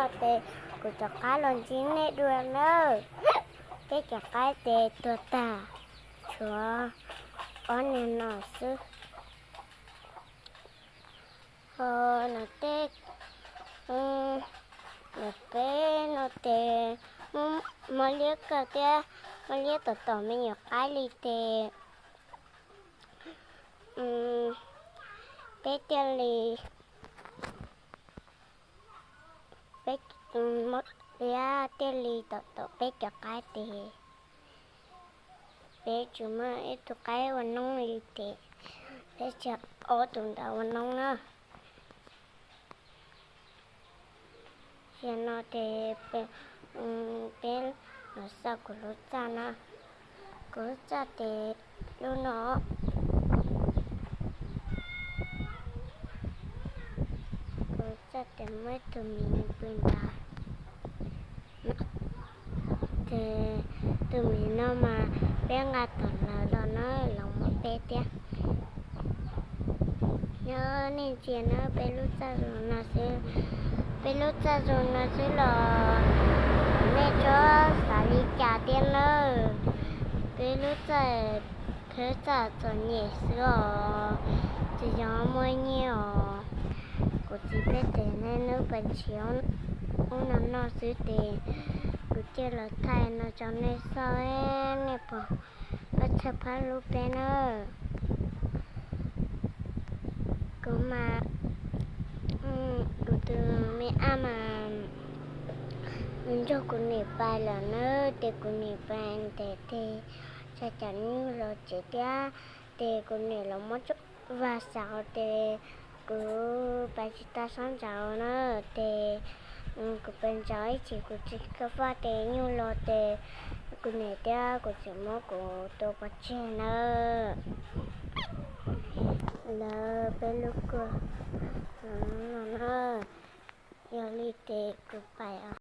lo tê của cho cái lon chín này đuôi nữa cái cho cái tê tua ta chúa con này nó sư nó tê nó bé nó tê mà liếc cả tê mà liếc tỏ mình nhiều cái li tê bé tê li bé mất bé tê li tỏ bé cho cái tê bé chú mà ít tụ cáiวันน้องli tê bé cho ở tụi taoวันน้องnữa hiện nó tê bé nó sao của lúa cha nè của lúa cha tê luôn nó cho tới mấy tụi mình bên ta thì tụi mình nó mà bé ngã tuần là đó nó lòng một bé té nhớ nên chuyện nó bé lúc ra rồi nó sẽ là mẹ cho xả đi trả tiền nữa bé lúc ra thế ra cho nhẹ sữa chỉ cho mỗi nhiều cô chỉ biết tiền nên nó bận chiếu ông nóซื้อtiền cô chơi là thay nó cho nên sao em nè bỏ nó chụp hết lúc bé nữa cô mà cô từ mẹ mà mình cho cô nè bài là nữa để cô nè bài để chắc chắn như là chỉ tiếc để cô nè là mất chút và sao để cứ bài chị ta sáng chào nó để cứ bên trái chỉ cứ chỉ có phát để như lo để cứ này kia cứ chỉ muốn cứ tôi bắt chuyện nữa là bên lúc cứ nó giờ đi để cứ bài